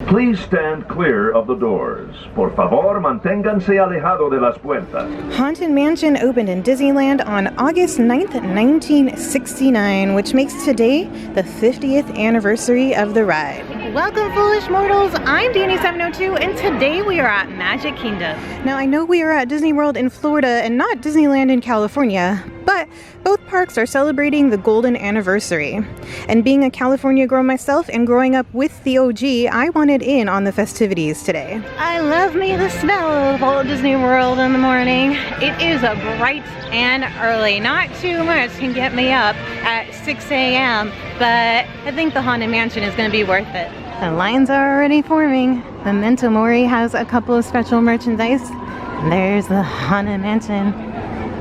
Please stand clear of the doors. Por favor, manténganse alejado de las puertas. Haunted Mansion opened in Disneyland on August 9th, 1969, which makes today the 50th anniversary of the ride. Welcome, foolish mortals. I'm Dani702, and today we are at Magic Kingdom. Now, I know we are at Disney World in Florida and not Disneyland in California, but both parks are celebrating the golden anniversary. And being a California girl myself and growing up with the OG, I wanted in on the festivities today. I love me the smell of Walt Disney World in the morning. It is a bright and early. Not too much can get me up at 6 a.m., but I think the Haunted Mansion is going to be worth it. The lines are already forming. Memento Mori has a couple of special merchandise. And there's the Haunted Mansion.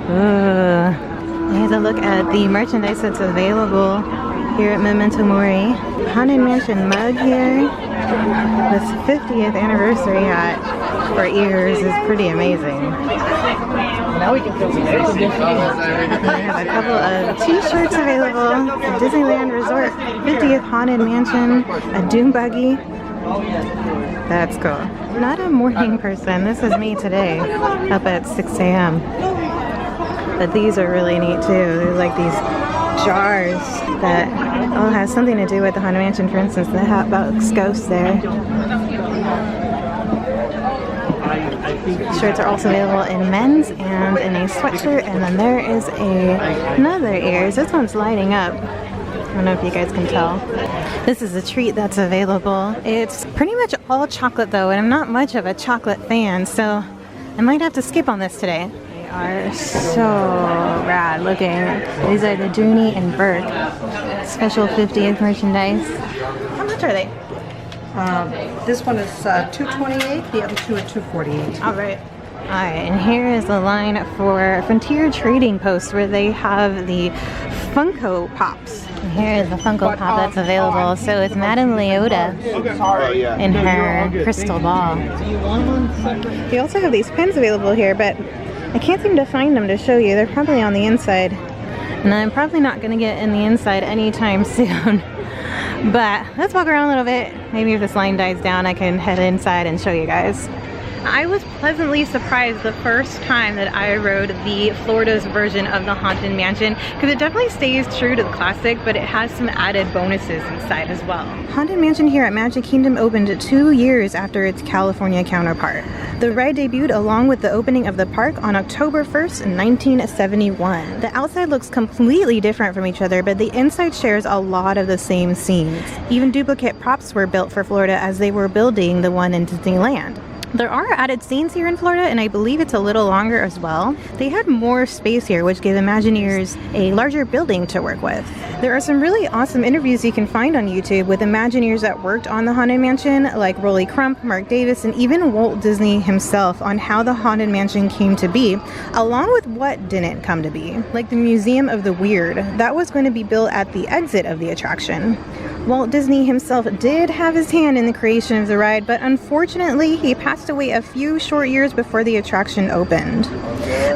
Ooh. Here's a look at the merchandise that's available here at Memento Mori. Haunted Mansion mug here. This 50th anniversary hat for ears is pretty amazing. Now we can feel some air conditioning. They have a couple of t-shirts available. The Disneyland Resort 50th Haunted Mansion, a Doom buggy. That's cool. Not a morning person. This is me today, up at 6 a.m. But these are really neat too. They're like these jars that all has something to do with the Haunted Mansion. For instance, the Hatbox Ghost there. Shirts are also available in men's and in a sweatshirt. And then there is another ears. This one's lighting up. I don't know if you guys can tell. This is a treat that's available. It's pretty much all chocolate though, and I'm not much of a chocolate fan, so I might have to skip on this today. Are so rad looking. These are the Dooney and Burke special 50th merchandise. How much are they? This one is $228. The other two are $248. All right. And here is the line for Frontier Trading Post where they have the Funko Pops. And here is the Funko Pop that's available. So it's Madame Leota in her crystal ball. They also have these pens available here, but I can't seem to find them to show you. They're probably on the inside. And I'm probably not going to get in the inside anytime soon. But let's walk around a little bit. Maybe if this line dies down, I can head inside and show you guys. I was pleasantly surprised the first time that I rode the Florida's version of the Haunted Mansion, because it definitely stays true to the classic, but it has some added bonuses inside as well. Haunted Mansion here at Magic Kingdom opened 2 years after its California counterpart. The ride debuted along with the opening of the park on October 1st, 1971. The outside looks completely different from each other, but the inside shares a lot of the same scenes. Even duplicate props were built for Florida as they were building the one in Disneyland. There are added scenes here in Florida, and I believe it's a little longer as well. They had more space here, which gave Imagineers a larger building to work with. There are some really awesome interviews you can find on YouTube with Imagineers that worked on the Haunted Mansion, like Rolly Crump, Mark Davis, and even Walt Disney himself on how the Haunted Mansion came to be, along with what didn't come to be. Like the Museum of the Weird, that was going to be built at the exit of the attraction. Walt Disney himself did have his hand in the creation of the ride, but unfortunately he passed away a few short years before the attraction opened.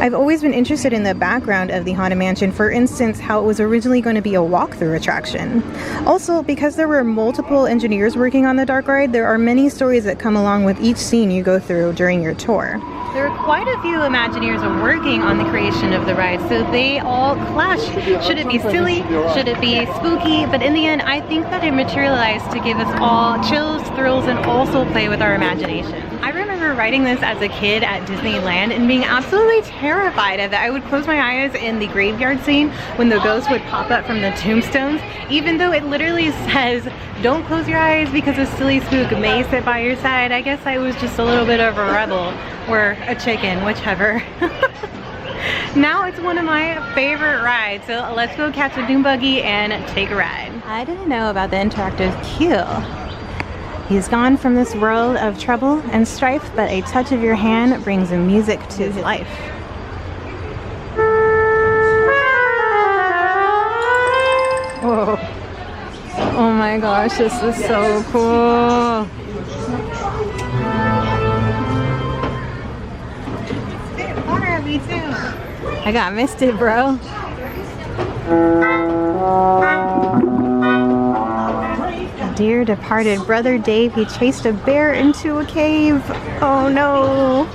I've always been interested in the background of the Haunted Mansion, for instance how it was originally going to be a walkthrough attraction. Also, because there were multiple engineers working on the dark ride, there are many stories that come along with each scene you go through during your tour. There are quite a few Imagineers working on the creation of the ride, so they all clash. Should it be silly? Should it be spooky? But in the end, I think that it materialized to give us all chills, thrills, and also play with our imagination. I remember riding this as a kid at Disneyland and being absolutely terrified of it. I would close my eyes in the graveyard scene when the ghosts would pop up from the tombstones, even though it literally says, don't close your eyes because a silly spook may sit by your side. I guess I was just a little bit of a rebel, or a chicken, whichever. Now it's one of my favorite rides, so let's go catch a Doom buggy and take a ride. I didn't know about the interactive queue. He's gone from this world of trouble and strife, but a touch of your hand brings the music to life. Whoa. Oh my gosh, this is so cool. Me too. I got misted, bro. dear departed brother Dave, he chased a bear into a cave. Oh no.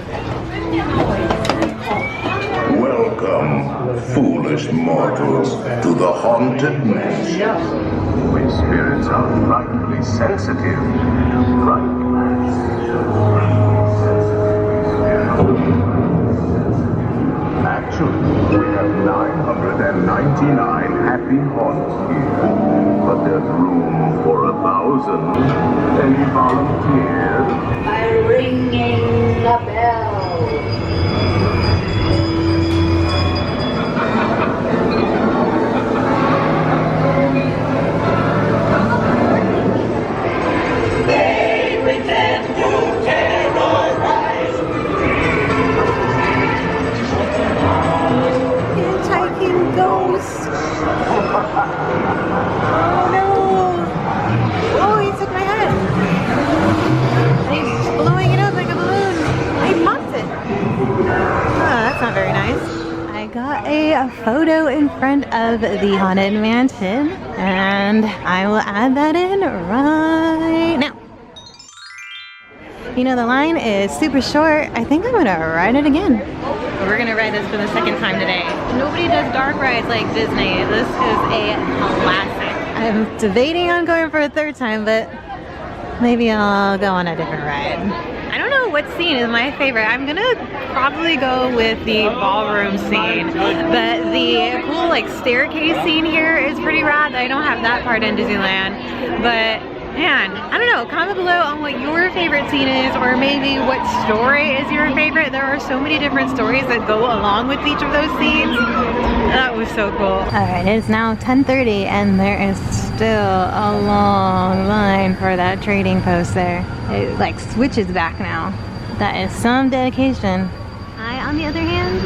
Welcome, foolish mortals, to the haunted mansion. We spirits are frightfully sensitive. Actually, we have 999 happy haunts here, but there's room for 1,000. Any volunteers? By ringing the bell. They pretend to terrorize. Hitchhiking ghost. Oh no. Oh, he took my head. He's blowing it up like a balloon. He popped it. Oh, that's not very nice. I got a photo in front of the Haunted Mansion, and I will add that in right now. You know, the line is super short. I think I'm gonna ride it again. We're gonna ride this for the second time today. Nobody does dark rides like Disney. This is a classic. I'm debating on going for a third time, but maybe I'll go on a different ride. I don't know what scene is my favorite. I'm gonna probably go with the ballroom scene, but the cool like staircase scene here is pretty rad. I don't have that part in Disneyland, but man, I don't know, comment below on what your favorite scene is, or maybe what story is your favorite. There are so many different stories that go along with each of those scenes. That was so cool. Alright, it is now 10:30 and there is still a long line for that trading post there. It like switches back now. That is some dedication. I, on the other hand,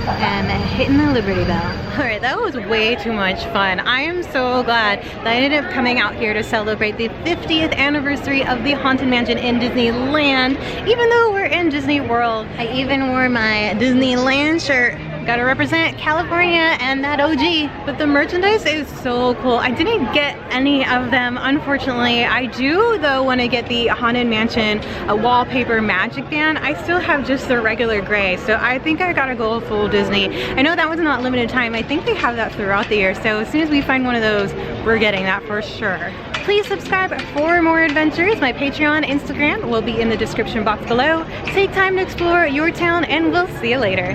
am hitting the Liberty Bell. Alright, that was way too much fun. I am so glad that I ended up coming out here to celebrate the 50th anniversary of the Haunted Mansion in Disneyland, even though we're in Disney World. I even wore my Disneyland shirt. Gotta represent California and that OG. But the merchandise is so cool. I didn't get any of them, unfortunately. I do, though, want to get the Haunted Mansion wallpaper magic band. I still have just the regular gray, so I think I gotta go full Disney. I know that was not limited time. I think they have that throughout the year, so as soon as we find one of those, we're getting that for sure. Please subscribe for more adventures. My Patreon, Instagram will be in the description box below. Take time to explore your town, and we'll see you later.